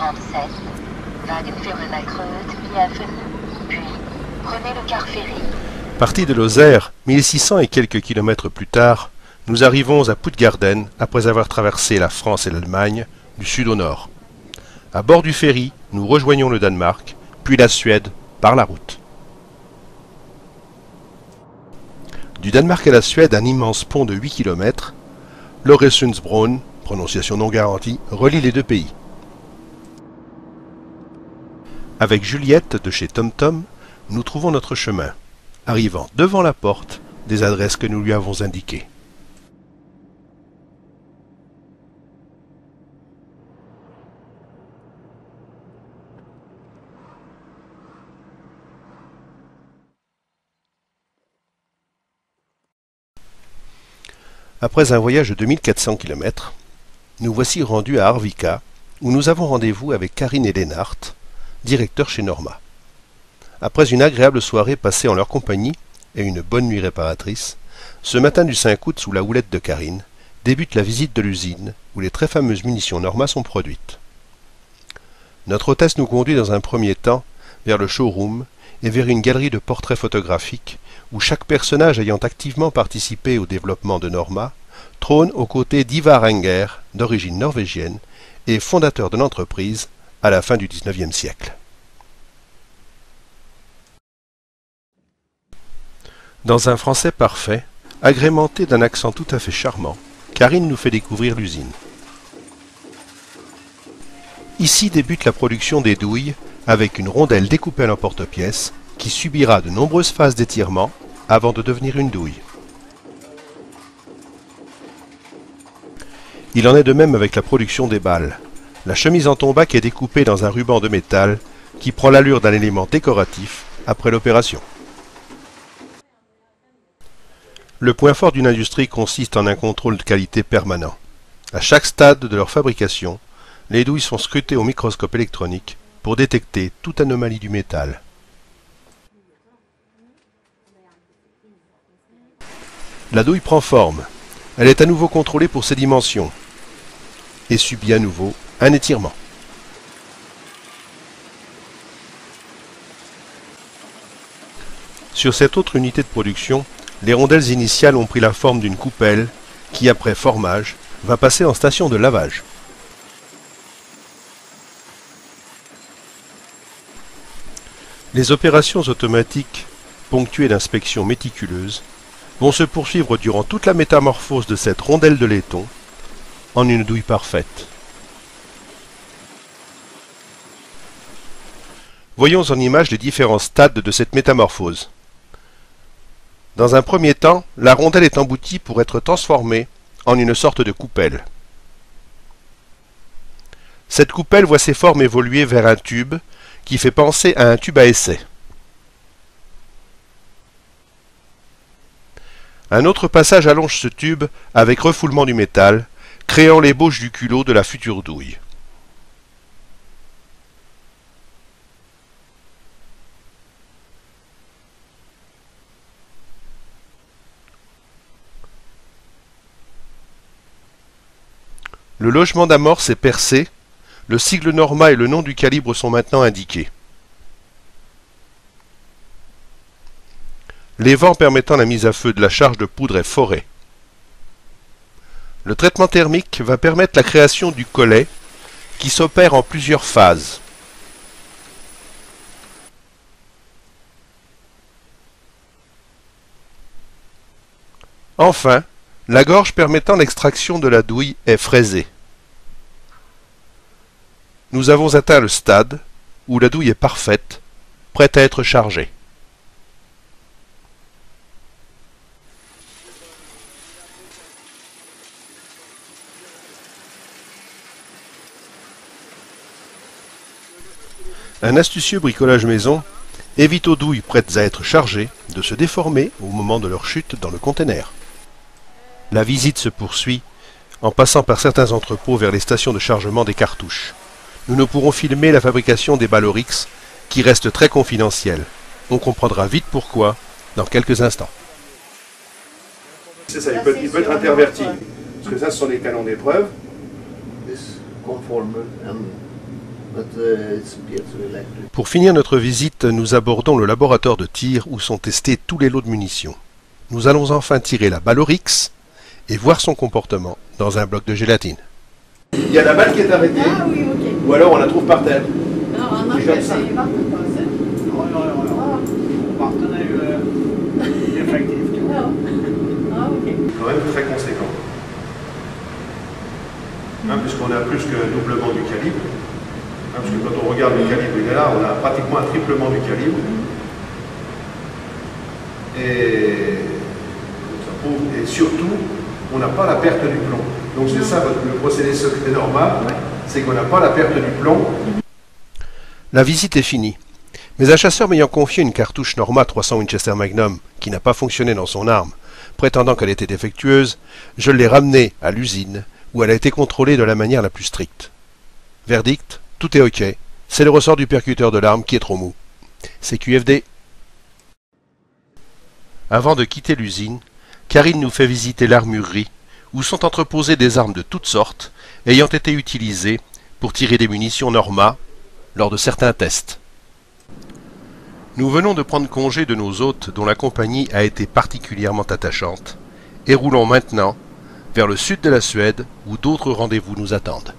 47, wagen führen nach Creuse, puis prenez le car ferry. Partis de Lozère, 1600 et quelques kilomètres plus tard, nous arrivons à Puttgarden après avoir traversé la France et l'Allemagne du sud au nord. À bord du ferry, nous rejoignons le Danemark, puis la Suède par la route. Du Danemark à la Suède, un immense pont de 8 km, l'Øresundsbron, prononciation non garantie, relie les deux pays. Avec Juliette de chez TomTom, nous trouvons notre chemin, arrivant devant la porte des adresses que nous lui avons indiquées. Après un voyage de 2400 km, nous voici rendus à Arvika, où nous avons rendez-vous avec Karine et Lennart, directeurs chez Norma. Après une agréable soirée passée en leur compagnie et une bonne nuit réparatrice, ce matin du 5 août sous la houlette de Karine, débute la visite de l'usine où les très fameuses munitions Norma sont produites. Notre hôtesse nous conduit dans un premier temps vers le showroom et vers une galerie de portraits photographiques où chaque personnage ayant activement participé au développement de Norma trône aux côtés d'Ivar Enger, d'origine norvégienne et fondateur de l'entreprise à la fin du XIXe siècle. Dans un français parfait, agrémenté d'un accent tout à fait charmant, Karine nous fait découvrir l'usine. Ici débute la production des douilles avec une rondelle découpée à l'emporte-pièce qui subira de nombreuses phases d'étirement avant de devenir une douille. Il en est de même avec la production des balles. La chemise en tombac est découpée dans un ruban de métal qui prend l'allure d'un élément décoratif après l'opération. Le point fort d'une industrie consiste en un contrôle de qualité permanent. À chaque stade de leur fabrication, les douilles sont scrutées au microscope électronique pour détecter toute anomalie du métal. La douille prend forme. Elle est à nouveau contrôlée pour ses dimensions et subit à nouveau un étirement. Sur cette autre unité de production, les rondelles initiales ont pris la forme d'une coupelle qui, après formage, va passer en station de lavage. Les opérations automatiques, ponctuées d'inspections méticuleuses, vont se poursuivre durant toute la métamorphose de cette rondelle de laiton en une douille parfaite. Voyons en image les différents stades de cette métamorphose. Dans un premier temps, la rondelle est emboutie pour être transformée en une sorte de coupelle. Cette coupelle voit ses formes évoluer vers un tube qui fait penser à un tube à essai. Un autre passage allonge ce tube avec refoulement du métal, créant l'ébauche du culot de la future douille. Le logement d'amorce est percé, le sigle Norma et le nom du calibre sont maintenant indiqués. Les vents permettant la mise à feu de la charge de poudre est foré. Le traitement thermique va permettre la création du collet qui s'opère en plusieurs phases. Enfin, la gorge permettant l'extraction de la douille est fraisée. Nous avons atteint le stade où la douille est parfaite, prête à être chargée. Un astucieux bricolage maison évite aux douilles prêtes à être chargées de se déformer au moment de leur chute dans le conteneur. La visite se poursuit en passant par certains entrepôts vers les stations de chargement des cartouches. Nous ne pourrons filmer la fabrication des balles Oryx qui reste très confidentielle. On comprendra vite pourquoi dans quelques instants. C'est ça, il peut être interverti. Parce que ça, ce sont des canons d'épreuve. This conformer and Pour finir notre visite, nous abordons le laboratoire de tir où sont testés tous les lots de munitions. Nous allons enfin tirer la balle Oryx et voir son comportement dans un bloc de gélatine. Il y a la balle qui est arrêtée, ou alors on la trouve par terre. Quand même très conséquent. Puisqu'on a plus qu'un doublement du calibre. Parce que quand on regarde le calibre, il est là, on a pratiquement un triplement du calibre. Et surtout, on n'a pas la perte du plomb. Donc c'est ça le procédé secret normal, c'est qu'on n'a pas la perte du plomb. La visite est finie. Mais un chasseur m'ayant confié une cartouche Norma 300 Winchester Magnum qui n'a pas fonctionné dans son arme, prétendant qu'elle était défectueuse, je l'ai ramenée à l'usine où elle a été contrôlée de la manière la plus stricte. Verdict, tout est ok, c'est le ressort du percuteur de l'arme qui est trop mou. C'est QFD. Avant de quitter l'usine, Karine nous fait visiter l'armurerie où sont entreposées des armes de toutes sortes ayant été utilisées pour tirer des munitions Norma lors de certains tests. Nous venons de prendre congé de nos hôtes dont la compagnie a été particulièrement attachante et roulons maintenant vers le sud de la Suède où d'autres rendez-vous nous attendent.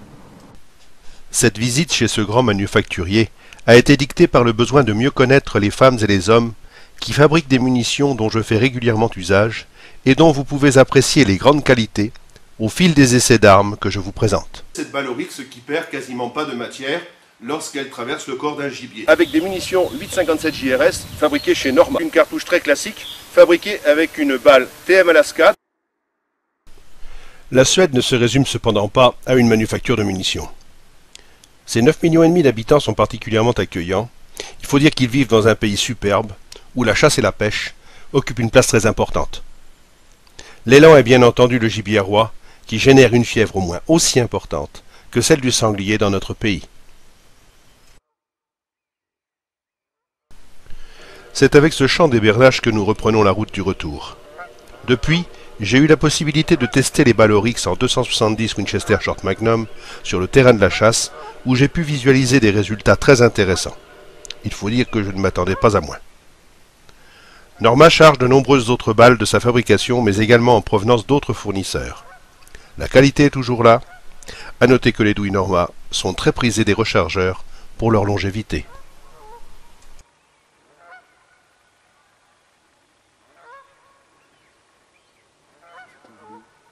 Cette visite chez ce grand manufacturier a été dictée par le besoin de mieux connaître les femmes et les hommes qui fabriquent des munitions dont je fais régulièrement usage et dont vous pouvez apprécier les grandes qualités au fil des essais d'armes que je vous présente. Cette balle Oryx qui perd quasiment pas de matière lorsqu'elle traverse le corps d'un gibier. Avec des munitions 8,57 JRS fabriquées chez Norma. Une cartouche très classique fabriquée avec une balle TM Alaska. La Suède ne se résume cependant pas à une manufacture de munitions. Ces 9,5 millions d'habitants sont particulièrement accueillants. Il faut dire qu'ils vivent dans un pays superbe où la chasse et la pêche occupent une place très importante. L'élan est bien entendu le gibier roi qui génère une fièvre au moins aussi importante que celle du sanglier dans notre pays. C'est avec ce champ d'hébernage que nous reprenons la route du retour. Depuis, j'ai eu la possibilité de tester les balles Oryx en 270 Winchester Short Magnum sur le terrain de la chasse, où j'ai pu visualiser des résultats très intéressants. Il faut dire que je ne m'attendais pas à moins. Norma charge de nombreuses autres balles de sa fabrication, mais également en provenance d'autres fournisseurs. La qualité est toujours là. À noter que les douilles Norma sont très prisées des rechargeurs pour leur longévité.